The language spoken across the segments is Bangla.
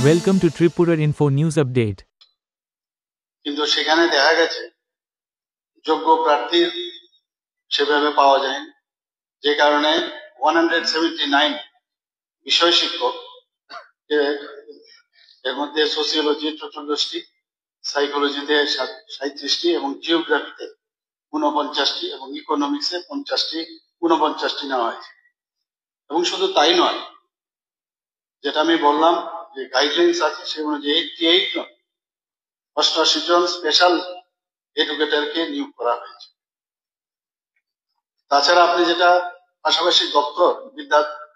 Welcome to Tripura Info News Update. কিন্তু সেখানে দেখা গেছে যোগ্য প্রার্থী সেভাবে পাওয়া যায়, যে কারণে 179 বিষয় শিক্ষক, এর মধ্যে সোসিওলজি 44টি, সাইকোলজিতে 37টি এবং জিওগ্রাফিতে 49টি এবং ইকোনমিক্সে 49টি নেওয়া হয়েছে। এবং শুধু তাই নয়, যেটা আমি বললাম যে গাইডলাইন্স আছে সে অনুযায়ী 88 জন 88 জন স্পেশাল এডুকেটরকে নিয়োগ করা হয়েছে। তাছাড়া আপনি যেটা পাশাপাশি দপ্তর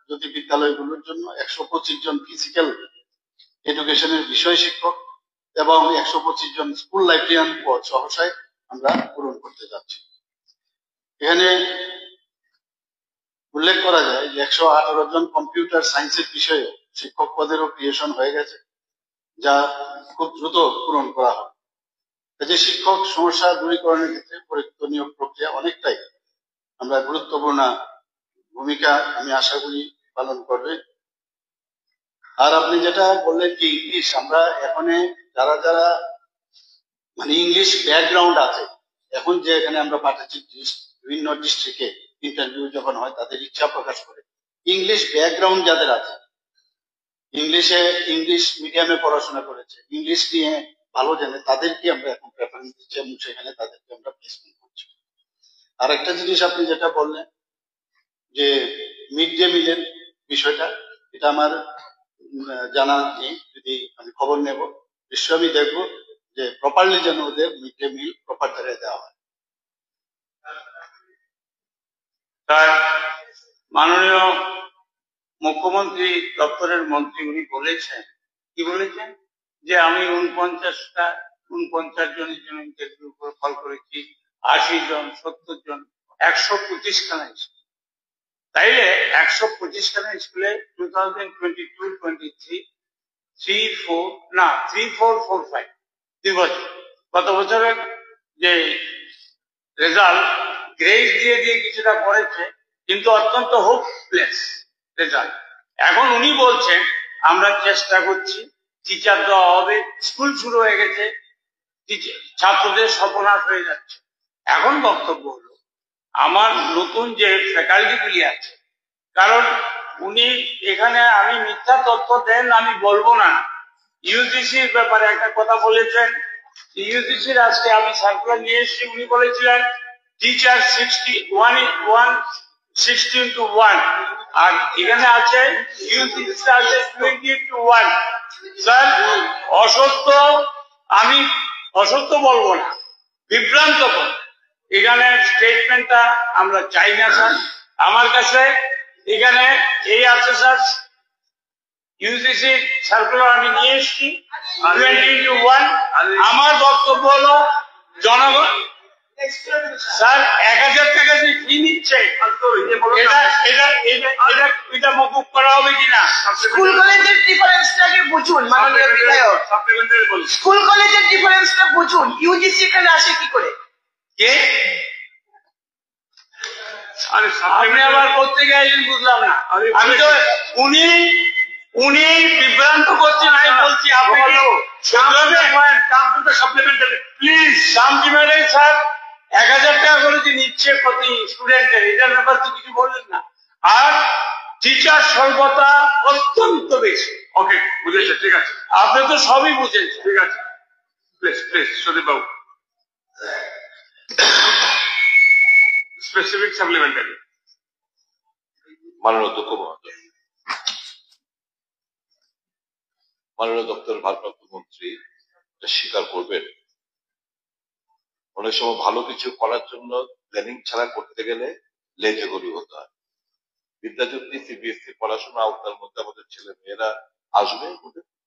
জ্যোতি বিদ্যালয়গুলোর জন্য 125 জন ফিজিক্যাল এডুকেশনের বিষয় শিক্ষক এবং 125 জন স্কুল লাইব্রেরিয়ান পদ সহসায় আমরা পূরণ করতে যাচ্ছি। এখানে উল্লেখ করা যায় যে 118 জন কম্পিউটার সায়েন্সের বিষয়ে শিক্ষক পদেরও ক্রিয়েশন হয়ে গেছে, যা খুব দ্রুত পূরণ করা হবে। যে শিক্ষক সমস্যা দূরীকরণের ক্ষেত্রে নিয়োগ প্রক্রিয়া অনেকটাই আমরা গুরুত্বপূর্ণ ভূমিকা আমি আশা করি পালন করবে। আর আপনি যেটা বললেন যে ইংলিশ, আমরা এখন যারা যারা মানে ইংলিশ ব্যাকগ্রাউন্ড আছে, এখন যে এখানে আমরা পাঠাচ্ছি বিভিন্ন ডিস্ট্রিক্টে ইন্টারভিউ যখন হয় তাদের ইচ্ছা প্রকাশ করে ইংলিশ ব্যাকগ্রাউন্ড যাদের আছে, ইংলিশ মিডিয়ামে পড়াশোনা করেছে, ইংলিশ নিয়ে ভালো জানে, তাদেরকে আমরা এখন প্রেফারেন্স দিচ্ছি এবং সেখানে তাদেরকে আমরা প্লেসমেন্ট করছি। আর একটা জিনিস আপনি যেটা বললেন যে মিড ডে মিলের বিষয়টা, এটা আমার জানা নেই, যদি আমি খবর নেব নিশ্চয়ই আমি দেখবো যে প্রপারলি যেন ওদের মিড ডে মিল প্রপার জায়গায় দেওয়া হয়। তার মাননীয় মুখ্যমন্ত্রী দপ্তরের মন্ত্রী উনি বলেছেন, কি বলেছেন যে আমি 49 জনের জন্য ইন্টারভিউ কল করেছি, 80 জন 70 জন 125 খানা স্কুল। তাইলে 125 খানা স্কুলে 2022-23 3-4-4-5 2 বছর, গত বছরের যে রেজাল্ট গ্রেড দিয়ে কিছুটা করেছে, কিন্তু অত্যন্ত হোপলেস রেজাল্ট। এখন উনি বলছেন আমরা চেষ্টা করছি, টিচার দেওয়া হবে, স্কুল শুরু হয়ে গেছে, ছাত্রদের সর্বনাশ হয়ে যাচ্ছে। এখন বক্তব্য হলো আমার নতুন যে ফ্যাকাল্টি গুলি আছে, কারণ উনি এখানে আমি মিথ্যা তথ্য দেন আমি বলবো না, ইউজিসির ব্যাপারে একটা কথা বলেছেন। ইউজিসির আজকে আমি সার্কুলার নিয়ে এসেছি, উনি বলেছিলেন টিচার 16:1 আর এখানে আছে ইউজিসি আছে 20:1। স্যার অসত্য, আমি অসত্য বলবো না, বিভ্রান্ত কর এখানে স্টেটমেন্টটা আমরা চাই না স্যার। আমার কাছে এখানে এই আছে স্যার, ইউজিসি সার্কুলার আমি নিয়ে এসেছি 20:1। আমার বক্তব্য হলো জনগণ স্যার 1000 টাকা যে ফি নিচ্ছে এটা মকুব করা হবে কিনা? স্কুল কলেজের ডিফারেন্সটাকে বুঝুন মাননীয় বিধায়ক, স্কুল কলেজের ডিফারেন্সটা বুঝুন। ইউজিসি এখানে আসে কি করে? কে আপনি আবার করতে গেলেন বুঝলাম না। আমি তো উনি বিভ্রান্ত করছেন, আমি বলছি আপনি প্লিজ সামজিমেলেন স্যার 1000 টাকা করে যে নিচ্ছে প্রতি স্টুডেন্টের, এটার ব্যাপার তো কিছু বললেন না। আর টিচার স্বল্পতা অত্যন্ত বেশি। ওকে বুঝেছে, ঠিক আছে, আপনি তো সবই বুঝেছেন, ঠিক আছে। Please please Sudip Babu specific supplementary. মাননীয় অধ্যক্ষ মহোদয়, মাননীয় দপ্তরের ভারপ্রাপ্ত মন্ত্রী স্বীকার করবেন, অনেক সময় ভালো কিছু করার জন্য প্ল্যানিং ছাড়া করতে গেলে লেজে গরু হতে হয়। বিদ্যাজ্যোতি সিবিএসসি পড়াশোনা আওতার মধ্যে আমাদের ছেলে মেয়েরা আসবে,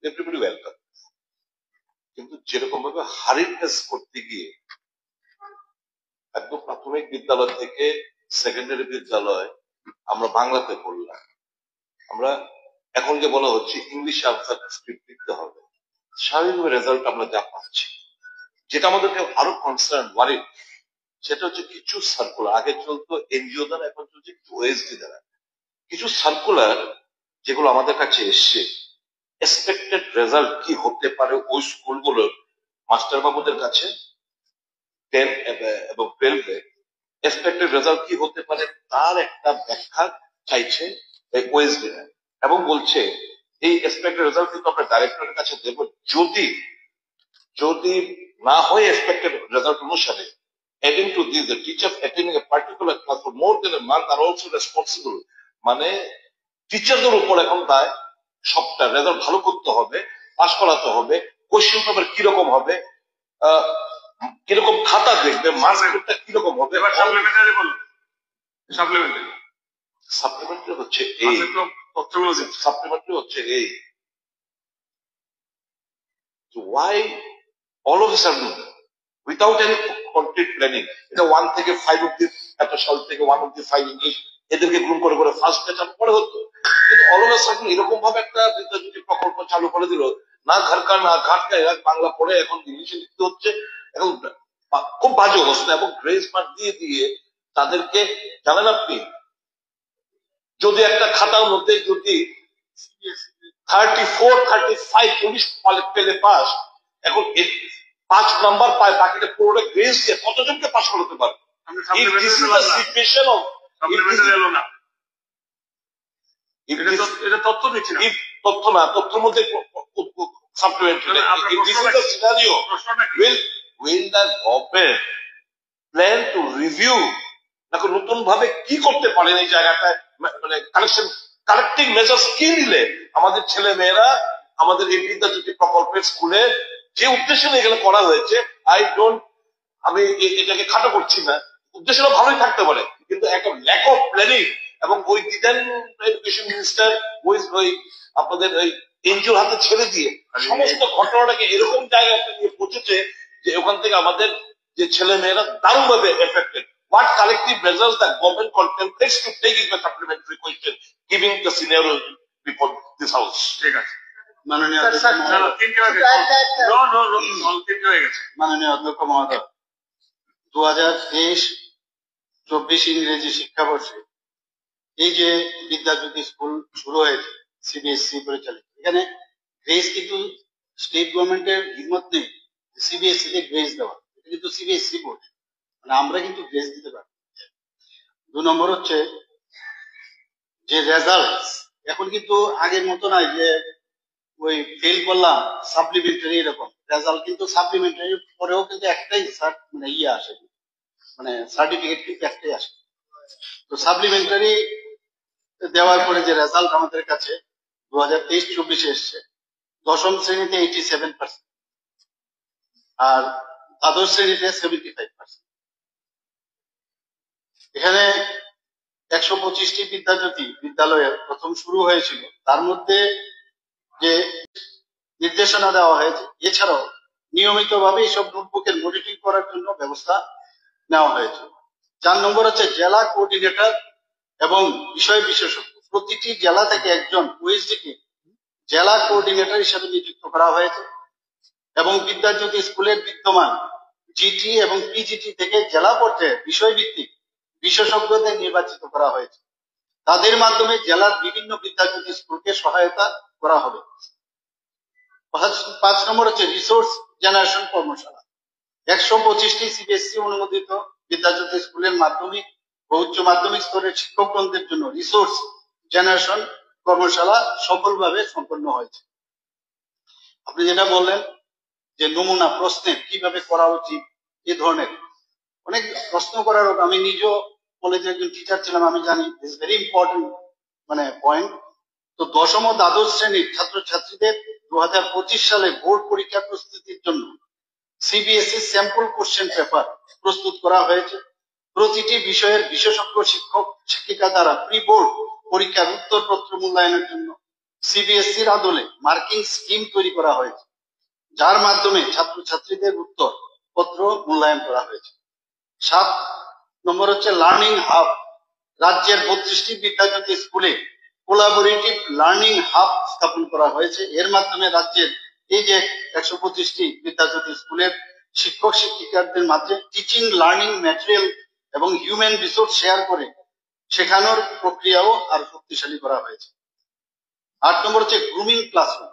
এভরিবডি ওয়েলকাম, কিন্তু যেরকম ভাবে হারিডনেস করতে গিয়ে একদম প্রাথমিক বিদ্যালয় থেকে সেকেন্ডারি বিদ্যালয় আমরা বাংলাতে পড়লাম, আমরা এখন যে বলা হচ্ছে ইংলিশে আনসার স্ক্রিপ্ট লিখতে হবে, স্বাভাবিকভাবে রেজাল্ট আমরা যা পাচ্ছি, যেটা আমাদেরকে আরো কনসার্ন ওয়ারিড, সেটা হচ্ছে কিছু সার্কুলার আগে চলতো এনজিও দ্বারা, এখন চলছে কিছু ওএসডি দ্বারা, কিছু সার্কুলার যেগুলো আমাদের কাছে এসছে এক্সপেক্টেড রেজাল্ট কি হতে পারে ওই স্কুলগুলোর মাস্টার বাবুদের কাছে 10 এবং 12-এ এক্সপেক্টেড রেজাল্ট কি হতে পারে তার একটা ব্যাখ্যা চাইছে এই ওএসডিরা, এবং বলছে এই এক্সপেক্টেড রেজাল্ট কিন্তু আমরা ডাইরেক্টরের কাছে দেব যদি যদি না হয় এক্সপেক্টেড রেজাল্ট অনুসারে। Adding to this, the teachers attending a particular class for more than a month are also responsible. মানে টিচারদের উপর এখন দায়, সবটা রেজাল্ট ভালো করতে হবে, পাস করাতে হবে, কোশ্চেন পেপার কিরকম হবে, কিরকম খাতা দেখবে, মার্কসটা কিরকম হবে। এবার সাপ্লিমেন্টারি বলুন। সাপ্লিমেন্টারি হচ্ছে এই, সাপ্লিমেন্টারি হচ্ছে এই, why all of a sudden without any concrete planning, এটা 1 থেকে 5 অব্দি, এত সাল থেকে 1 অব্দি 5 ইংলিশ এদেরকে গ্রুম করে করে ফার্স্ট ব্যাচ পরে হতো, কিন্তু all of a sudden এরকম ভাবে একটা বিদ্যাজ্যোতি প্রকল্প চালু করে দিল, না ঘরকা না ঘাটকা, এরা বাংলা পড়ে এখন ইংলিশে লিখতে হচ্ছে, এখন খুব বাজে অবস্থা। এবং গ্রেস মার্ক দিয়ে দিয়ে তাদেরকে, জানেন আপনি, যদি একটা খাতার মধ্যে যদি 34-35 পুলিশ পেলে পাস, এখন 5 নাম্বার পায়, বাকিটা পুরোটা গ্রেস দিয়ে কতজনকে পাস করাতে পারে? তথ্য দিচ্ছি না, তথ্য না, তথ্যের মধ্যে supplementary. Will the government plan to review নতুন ভাবে কি করতে পারেন এই জায়গাটায়, মানে কালেক্টিং মেজার্স কি নিলে আমাদের ছেলে মেয়েরা আমাদের এই বিদ্যাজ্যোতি প্রকল্পের স্কুলে যে উদ্দেশ্য নিয়ে এগুলো করা হয়েছে, আমি এটাকে খাটো করছি না, উদ্দেশ্যটা ভালোই থাকতে পারে, কিন্তু একটা ল্যাক অফ প্ল্যানিং, এবং ওই দিতেন এডুকেশন মিনিস্টার ওই আপনাদের ওই এনজিওর হাতে ছেড়ে দিয়ে সমস্ত ঘটনাটাকে এরকম জায়গায় নিয়ে পৌঁছেছে যে ওখান থেকে আমাদের যে ছেলে মেয়েরা দারুণ ভাবে affected. What collective measures the government contemplates to take is the supplementary question, giving the scenario before this house. ঠিক আছে মাননীয় মাননীয় অধ্যক্ষ মহোদয়, 2023-24 ইংরেজি শিক্ষাবর্ষে এই যে বিদ্যাজ্যোতি স্কুল শুরু হয়েছে সিবিএসসি পরিচালিত, এখানে গ্রেস কিন্তু স্টেট গভর্নমেন্টের হিম্মত নেই সিবিএসসি তে গ্রেস দেওয়া, এটা কিন্তু সিবিএসসি বোর্ড, মানে আমরা কিন্তু গ্রেস দিতে পারি। 2 নম্বর হচ্ছে যে রেজাল্ট, এখন কিন্তু আগের মতো নাই যে ওই ফেল করলাম সাপ্লিমেন্টারি, এরকম রেজাল্ট কিন্তু সাপ্লিমেন্টারি পরেও কিন্তু একটাই মানে আসে, মানে সার্টিফিকেট কিন্তু একটাই আসে। তো সাপ্লিমেন্টারি দেওয়ার পরে যে রেজাল্ট আমাদের কাছে 2023-24 এসছে, দশম শ্রেণীতে 87%, আর দ্বাদশ শ্রেণীতে 75%। এখানে 125টি বিদ্যাজ্যোতি বিদ্যালয়ে প্রথম শুরু হয়েছিল, তার মধ্যে যে নির্দেশনা দেওয়া হয়েছে, এছাড়াও নিয়মিতভাবে এইসব নোটবুকের মনিটরিং করার জন্য ব্যবস্থা নেওয়া হয়েছে। 4 নম্বর হচ্ছে জেলা কোঅর্ডিনেটর এবং বিষয় বিশেষজ্ঞ, প্রতিটি জেলা থেকে একজন ওএসডি-কে জেলা কোঅর্ডিনেটর হিসেবে নিযুক্ত করা হয়েছে, এবং বিদ্যাজ্যোতি স্কুলের বিদ্যমান জিটি এবং পিজিটি থেকে জেলা পর্যায়ে বিষয়ভিত্তিক বিশেষজ্ঞদের নির্বাচিত করা হয়েছে, তাদের মাধ্যমে জেলার বিভিন্ন বিদ্যাজ্যোতি স্কুলকে সহায়তা করা হবে। 5 নম্বর হচ্ছে রিসোর্স জেনারেশন কর্মশালা, 125টি সিবিএসসি অনুমোদিত বিদ্যাজ্যোতি স্কুলের মাধ্যমিক ও উচ্চ মাধ্যমিক স্তরের শিক্ষকগণদের জন্য রিসোর্স জেনারেশন কর্মশালা সফলভাবে সম্পন্ন হয়েছে। আপনি যেটা বললেন যে নমুনা প্রশ্নের কিভাবে করা উচিত, এই ধরনের অনেক প্রশ্ন করার, আমি নিজেও কলেজে একজন টিচার ছিলাম, আমি জানি ইটস ভেরি ইম্পর্টেন্ট মানে পয়েন্ট। তো দশম ও দ্বাদশ শ্রেণীর ছাত্রছাত্রীদের 2025 সালে বোর্ড পরীক্ষা প্রস্তুতির জন্য সিবিএসই স্যাম্পল কোশ্চেন পেপার প্রস্তুত করা হয়েছে। প্রতিটি বিষয়ের বিশেষজ্ঞ শিক্ষক শিক্ষিকা দ্বারা প্রি বোর্ড পরীক্ষার উত্তরপত্র মূল্যায়নের জন্য সিবিএসইর আদলে মার্কিং স্কিম তৈরি করা হয়েছে, যার মাধ্যমে ছাত্রছাত্রীদের উত্তর পত্র মূল্যায়ন করা হয়েছে। 7 নম্বর হচ্ছে লার্নিং হাব, রাজ্যের 32টি বিদ্যাজ্যোতি স্কুলে কোলাবোরেটিভ লার্নিং হাব স্থাপন করা হয়েছে। এর মাধ্যমে রাজ্যের এই যে 125টি বিদ্যাজ্যোতি স্কুলের শিক্ষক শিক্ষিকাদের মাঝে টিচিং লার্নিং ম্যাটেরিয়াল এবং হিউম্যান রিসোর্স শেয়ার করে শেখানোর প্রক্রিয়াও আরো শক্তিশালী করা হয়েছে। 8 নম্বর হচ্ছে গ্রুমিং ক্লাসরুম,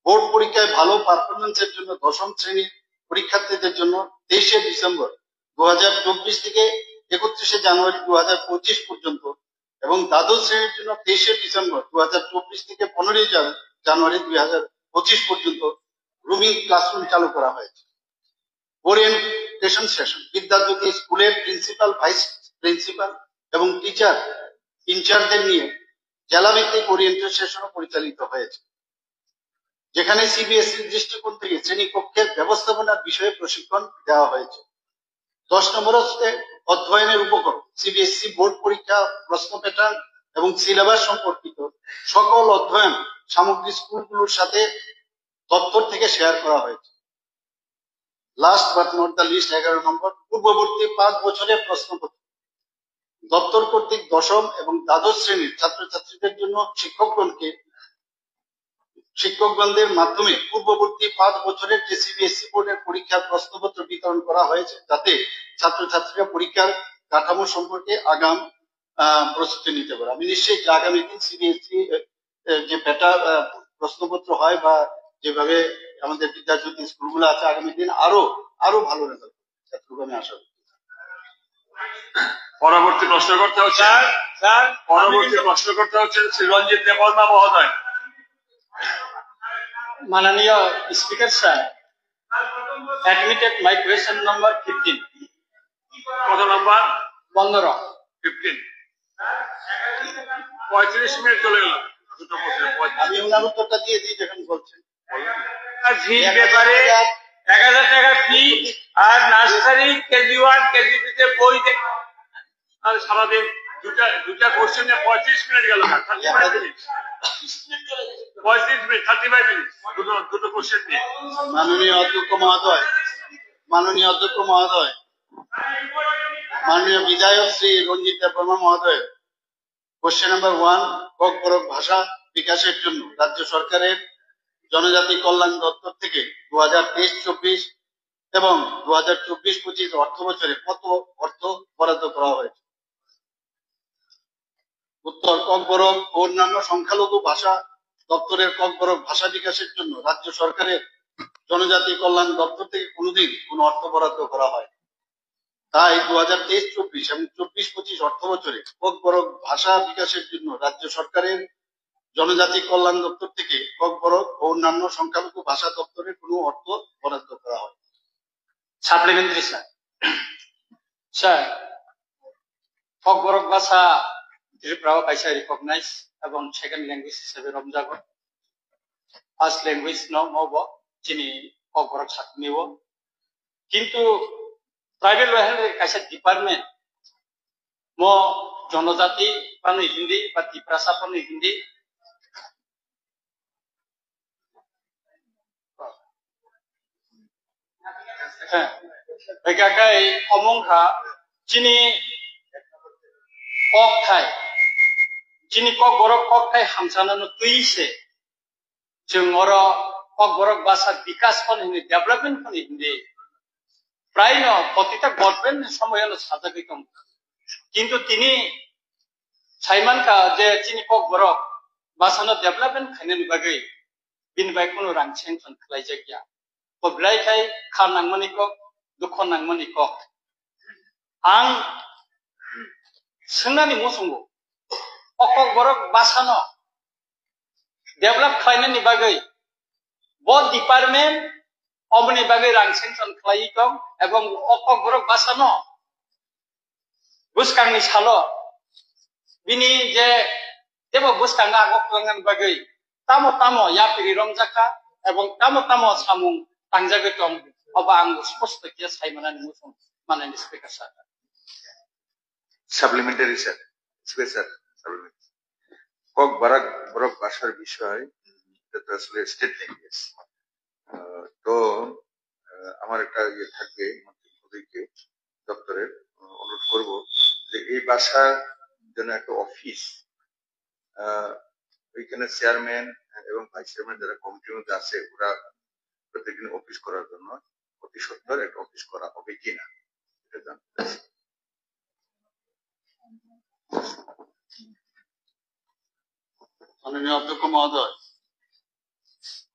বোর্ড পরীক্ষায় ভালো পারফরমেন্সের জন্য দশম শ্রেণীর পরীক্ষার্থীদের জন্য 23শে ডিসেম্বর 2024 থেকে 31শে জানুয়ারি 2025 পর্যন্ত এবং দ্বাদশ শ্রেণীর জন্য 23শে ডিসেম্বর 2024 থেকে 15ই জানুয়ারি 2025 পর্যন্ত রুমিং ক্লাসরুম চালু করা হয়েছে। ওরিয়েন্টেশন সেশন বিদ্যাজ্যোতি স্কুলের প্রিন্সিপাল, ভাইস প্রিন্সিপাল এবং টিচার ইনচার্জদের নিয়ে জেলাভিত্তিক ওরিয়েন্টেশন সেশনও পরিচালিত হয়েছে, যেখানে সিবিএসইর দৃষ্টিকোণ থেকে শ্রেণীকক্ষের ব্যবস্থাপনার বিষয়ে প্রশিক্ষণ দেওয়া হয়েছে। 10 নম্বর হচ্ছে অধ্যয়নের উপকরণ। সিবিএসই বোর্ড পরীক্ষা, প্রশ্ন প্যাটার্ন এবং সিলেবাস সম্পর্কিত সকল অধ্যয়ন সামগ্রী স্কুলগুলোর সাথে দপ্তর থেকে শেয়ার করা হয়েছে। Last but not the least 11 number পূর্ববর্তী 5 বছরের প্রশ্নপত্র দপ্তর কর্তৃক দশম এবং দ্বাদশ শ্রেণীর ছাত্রছাত্রীদের জন্য শিক্ষকগণদের মাধ্যমে পূর্ববর্তী 5 বছরের যে সিবিএসই বোর্ডের পরীক্ষার প্রশ্নপত্র বিতরণ করা হয়েছে, যাতে ছাত্রছাত্রীরা পরীক্ষার কাঠামো সম্পর্কে আগাম প্রস্তুতি নিতে পারে। আমি নিশ্চয়ই যে আগামী দিন সিবিএসই যে প্রশ্নপত্র হয় বা যেভাবে আমাদের বিদ্যাজ্যোতি স্কুলগুলো আছে, আগামী দিন আরো ভালো রেজাল্ট করবে আমি আশা করি। পরবর্তী প্রশ্ন করতে হচ্ছে শ্রী রঞ্জিত দেববর্মা মহোদয়। माननीय स्पीकर साहब, admitted my question number 15. কত নাম্বার? 15. 15। 35 মিনিট চলে গেল। দুটো প্রশ্ন। আমি ওনার উত্তরটা দিয়ে দিই যখন বলছেন। ফির ব্যাপারে 1000 টাকা ফি আর নার্সারি কেজি 1 কেজি 2 তে বই আর সারাদিন দুটা কোশ্চেনে 35 মিনিট গেল। 35 মিনিট 35 মিনিট দুটো কোশ্চেন নিয়ে। মাননীয় অধ্যক্ষ মহোদয়, মাননীয় বিধায়ক শ্রী রঞ্জিত দেববর্মা মহোদয়, কোশ্চেন নাম্বার 1 কক বরক ভাষা বিকাশের জন্য রাজ্য সরকারের জনজাতি কল্যাণ দপ্তর থেকে 2023-24 এবং 2024-25 অর্থ বছরে কত অর্থ বরাদ্দ করা হয়েছে? উত্তর, কক বরক ও অন্যান্য সংখ্যালঘু ভাষা দপ্তরের কক বরক ভাষা বিকাশের জন্য রাজ্য সরকারের জনজাতি কল্যাণ দপ্তর থেকে কোনোদিন কোনো অর্থ বরাদ্দ করা হয়। তাই 2023-24 এবং 24-25 অর্থ বছরে কক বরক ভাষা বিকাশের জন্য রাজ্য সরকারের জনজাতি কল্যাণ দপ্তর থেকে কক বরক ও অন্যান্য সংখ্যালঘু ভাষা দপ্তরের কোনো অর্থ বরাদ্দ করা হয়। Supplementary, sir. Sir, কক বরক ভাষা ত্রিপুরা কাইসা রিকগনাইজ এবং সেকেন্ড ল্যাঙ্গুয়েজ হিসেবে রমজাগো ফার্স্ট ল্যাঙ্গুয়েজ নব যিনি কক বরক সাকনিব, কিন্তু প্রাইভেট লেভেলের কাইসা ডিপার্টমেন্ট ম জনজাতি পানি হিন্দি বা ত্রিপুরা পানি হিন্দি হ্যাঁ একাকাই অমংখা যিনি কক থাই যিনি কক বরক কক থাই হামসানানো তুইছে जों अरो কক বরক ভাষা বিকাশ পানি হিন্দি ডেভেলপমেন্ট পানি হিন্দি প্রায় ন প্রতিটা গভর্নমেন্ট সময় সাজাগি দं, কিন্তু তিনি সাইমানকা যে তিনি কক বরক ভাষানো ডেভেলপমেন্ট খাইनायनि बागै बिनिफ्राय কোনো रां सेंसन खालायजाय गैया। अब्लायखाय खानांमानि कक दुख नांमानि कक आं सोंनानै मोसंगो কক बरक भाषानो डेभेलप खालायनायनि बागै ब डिपार्टमेंट अमनि बागै रां सेंसन खालायि दं एवं কক बरक भाषानो बुसकांनि सालो बिनि जे जेबो बुसकांगा आगफलांनायनि बागै तामो यापिरि रमजाखा एवं तामो सामुं तांजागै दं अबा आं स्पष्ट किया साइमानानि मोसं माननीय स्पीकर साहब। Supplementary sir, special supplementary Kokborok ভাষার বিষয় এটা আসলে স্টেট ল্যাঙ্গুয়েজ। তো আমার একটা ইয়ে থাকবে মন্ত্রীকে দপ্তরের অনুরোধ করব যে এই ভাষার জন্য একটা অফিস ওইখানে চেয়ারম্যান এবং ভাইস চেয়ারম্যান যারা কমিটির মধ্যে আছে ওরা প্রত্যেকদিন অফিস করার জন্য অতি সত্বর একটা অফিস করা হবে কিনা এটা জানতে চাই। মাননীয় অধ্যক্ষ মহোদয়,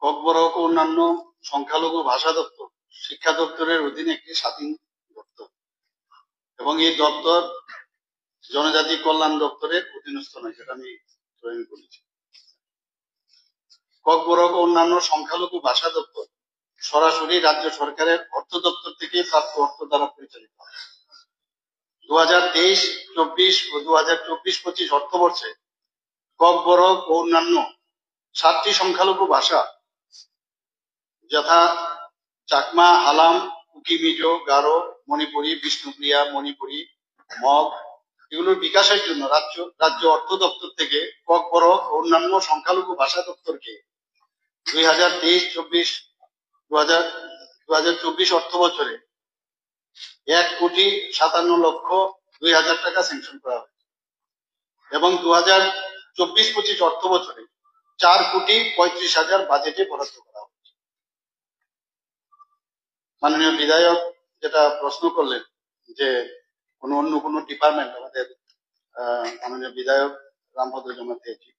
ককবরক ও অন্যান্য সংখ্যালঘু ভাষা দপ্তর শিক্ষা দপ্তরের অধীনে একটি স্বাধীন দপ্তর এবং এই দপ্তর জনজাতি কল্যাণ দপ্তরের অধীনস্থ নয়, যেটা আমি বলেছি। ককবরক ও অন্যান্য সংখ্যালঘু ভাষা দপ্তর সরাসরি রাজ্য সরকারের অর্থ দপ্তর থেকে প্রাপ্ত অর্থ দ্বারা পরিচালিত হয়। 2023-24 ও 2024-25 অর্থবর্ষে ককবরক ও অন্যান্য 7টি সংখ্যালঘু ভাষা যথা চাকমা, হালাম, কুকি, মিজো, গারো, মণিপুরি, বিষ্ণুপ্রিয়া, মণিপুরি, মগ এগুলোর বিকাশের জন্য রাজ্য অর্থ দপ্তর থেকে ককবরক ও অন্যান্য সংখ্যালঘু ভাষা দপ্তরকে 2023-24 অর্থ বছরে 1,57,02,000 টাকা স্যাংশন করা হয়েছে এবং 2024-25 অর্থ বছরে 4,35,000 বাজেটে বরাদ্দ করা হয়েছে। মাননীয় বিধায়ক যেটা প্রশ্ন করলেন যে অন্য কোনো ডিপার্টমেন্ট আমাদের মাননীয় বিধায়ক রামভদ্র জমা দিয়েছি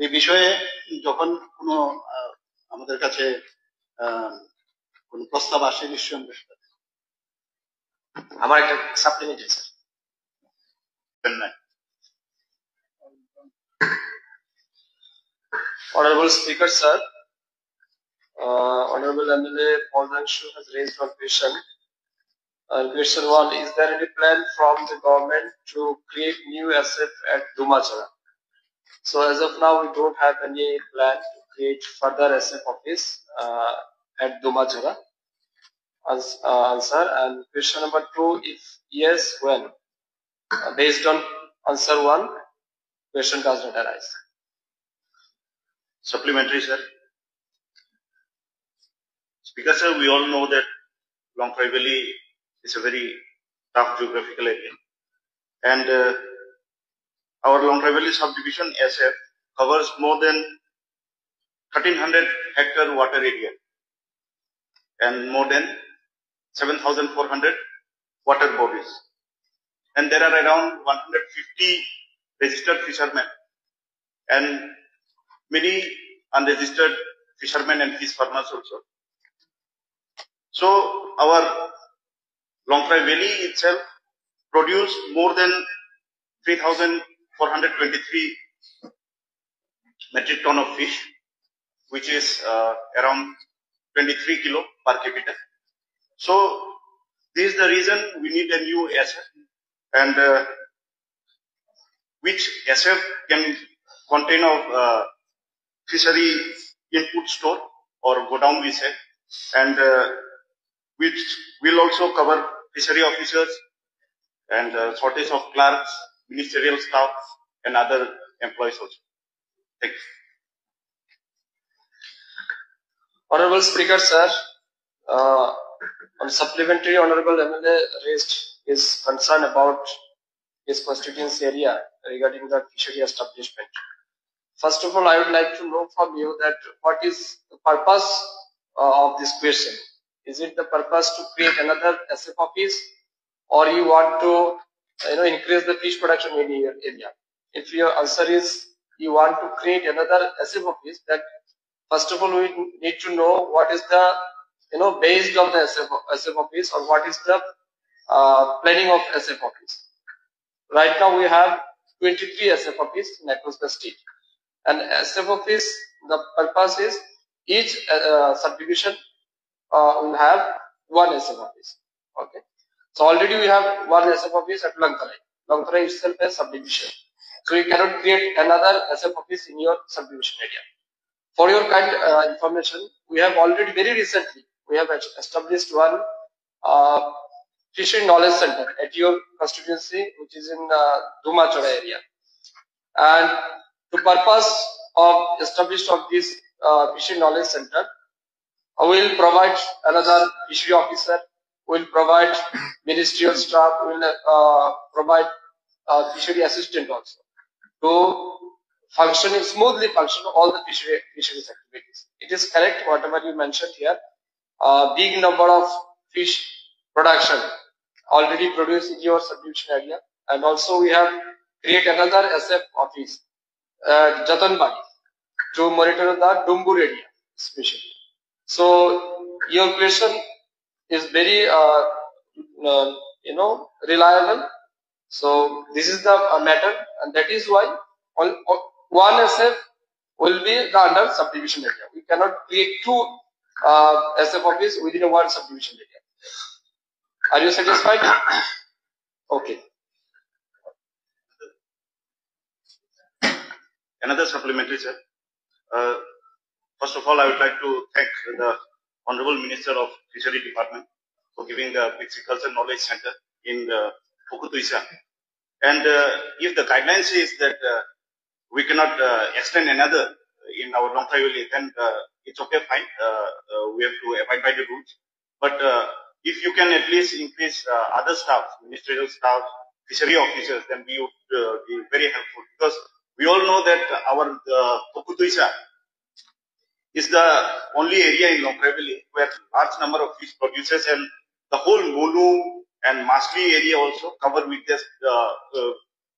এই বিষয়ে যখন কোনো আমাদের কাছে কোন প্রস্তাব আসে নিশ্চয়ই আমার একটা supplementary sir. Honorable Speaker, sir, Honorable MLA Paul Dangshu has raised one question. Question 1: is there any plan from the government to create new SF at Dumachara? So as of now, we don't have any plan to create further SF office at Dumachara. Answer. And question number 2: if yes, when? Based on answer 1, question does not arise. Supplementary, sir. Speaker, sir, we all know that Longtrai Valley is a very tough geographical area, and our Longtrai Valley subdivision SF covers more than 1,300 hectare water area and more than 7,400 water bodies, and there are around 150 registered fishermen and many unregistered fishermen and fish farmers also. So our Longtrai Valley itself produce more than 3,423 metric ton of fish, which is around 23 kilo per capita. So this is the reason we need a new SF, and which SF can contain of fishery input store or go down, we say, and which will also cover fishery officers and shortage of clerks, ministerial staff and other employees also. Thank you. Honorable Speaker, sir, on supplementary, Honorable MLA raised his concern about his constituency area regarding the fishery establishment. First of all, I would like to know from you that what is the purpose of this question? Is it the purpose to create another SF office, or you want to increase the fish production in your area? If your answer is you want to create another SF office, that first of all we need to know what is the base of the SF office, or what is the planning of SF office. Right now we have 23 SF office across the state, and SF office, the purpose is each subdivision will have one SF office. Okay, so already we have one SF office at Longtrai. Longtrai itself is subdivision, so you cannot create another SF office in your subdivision area. For your kind information, we have already very recently we have established one fishery knowledge center at your constituency, which is in Dumachara area, and the purpose of establishment of this fishery knowledge center, we will provide another fishery officer, we will provide ministerial staff, we will provide fishery assistant also to smoothly function all the fisheries activities. It is correct whatever you mentioned here. Big number of fish production already produced in your subdivision area, and also we have create another SF office Jatanbari to monitor the Dumbur area. special. So your question is very reliable. So this is the matter, and that is why one SF will be the under subdivision area. We cannot create two SF office within one subdivision area. Are you satisfied? Okay. Another supplementary, sir. First of all, I would like to thank the Honorable Minister of Fishery Department for giving the Pisciculture Knowledge Center in Fukutuisa. And if the guideline says that we cannot extend another in our Longthai Valley, then it's okay, fine. We have to abide by the rules. But if you can at least increase other staff, ministerial staff, fishery officers, then we would be very helpful. Because we all know that our Fukutuisa is the only area in Longthai Valley where large number of fish producers, and the whole Molu and Masli area also covered with this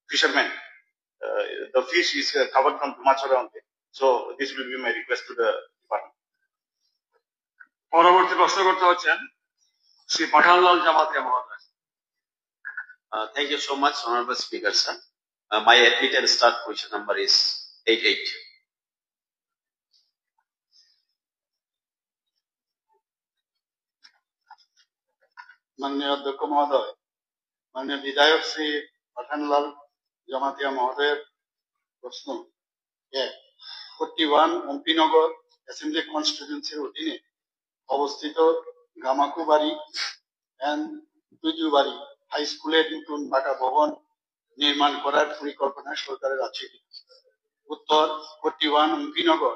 fishermen. The fish is covered from too much around there. So this will be my request to the department. পরবর্তী প্রশ্ন করতে হচ্ছেন শ্রী পাঠানলাল জামাতিয়া মহোদয়। Thank you so much, Honorable Speaker, sir. My admitted start question number is 88. माननीय अध्यक्ष महोदय, माननीय विधायक श्री पठानलाल जमातिया महोदय प्रश्न 41 एमपीनगर असेंबली कन्स्टिट्यूएंसी अधीने अवस्थित गामाकुबाड़ी एंड तुजुबाड़ी हाई स्कूल नतून पाका भवन निर्माण करार परिकल्पना सरकारेर आछे कि? उत्तर 41 एमपीनगर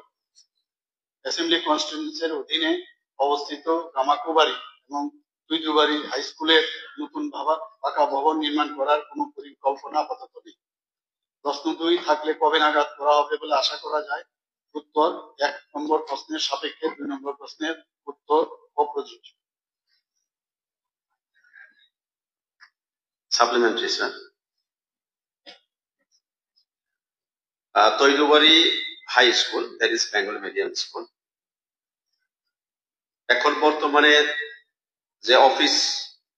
असेंबली कन्स्टिट्यूएंसी अधीने अवस्थित गामाकुबाड़ी एवं तुजुबाड़ी हाई स्कूल नतून पाका भवन निर्माण करार कोनो परिकल्पना आपातत नेই। प्रश्न 2 থাকলে কবে নাগাদ করা হবে বলে আশা করা যায়? उत्तर 1 নম্বর প্রশ্নের সাপেক্ষে 2 নম্বর প্রশ্নের উত্তর অপ্রযোজ্য। Supplementary, sir. Tailbari high school, that is Bengal Medium School. এখন বর্তমানে যে অফিস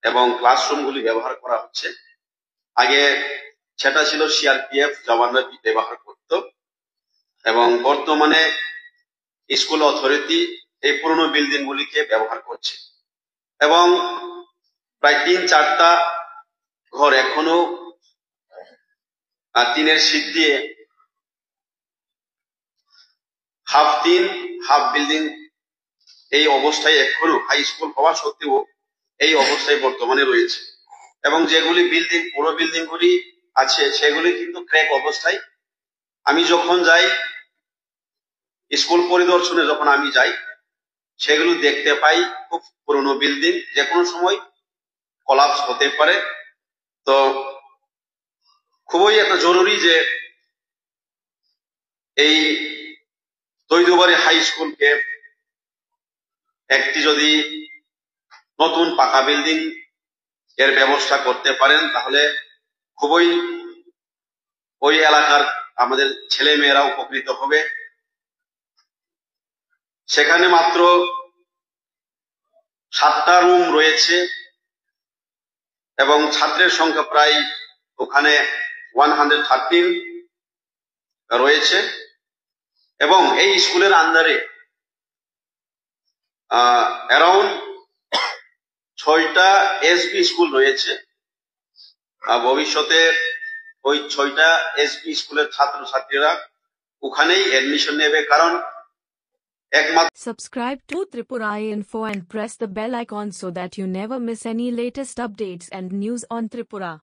এবং ক্লাসরুমগুলি ব্যবহার করা হচ্ছে, আগে সেটা ছিল সিআরপিএফ জওয়ানরা ব্যবহার করত, এবং বর্তমানে স্কুল অথরিটি এই পুরনো বিল্ডিং গুলিকে ব্যবহার করছে, এবং প্রায় 3-4টা ঘর এখনো টিনের শীট দিয়ে হাফ টিন হাফ বিল্ডিং এই অবস্থায় এখনো হাই স্কুল হওয়া সত্ত্বেও এই অবস্থায় বর্তমানে রয়েছে, এবং যেগুলি বিল্ডিং পুরো বিল্ডিং গুলি আছে সেগুলি কিন্তু ক্র্যাক অবস্থায়। আমি যখন যাই স্কুল পরিদর্শনে, যখন আমি যাই সেগুলো দেখতে পাই খুব পুরনো বিল্ডিং, যে কোনো সময় কলাপস হতে পারে। তো খুবই একটা জরুরি যে এই তৈলবাড়ি হাই স্কুলকে একটি যদি নতুন পাকা বিল্ডিং এর ব্যবস্থা করতে পারেন তাহলে খুবই ওই এলাকার আমাদের ছেলে মেয়েরা উপকৃত হবে। সেখানে মাত্র 7টা রুম রয়েছে এবং ছাত্রের সংখ্যা প্রায় ওখানে 113 রয়েছে, এবং এই স্কুলের আন্ডারে অ্যারাউন্ড 6টা এসবি স্কুল রয়েছে। ভবিষ্যতে ওই 6টা এসবি স্কুলের ছাত্রছাত্রীরা ওখানেই এডমিশন নেবে, কারণ একমাত্র। Subscribe to Tripura Info and press the bell icon so that you never miss any latest updates and news on Tripura.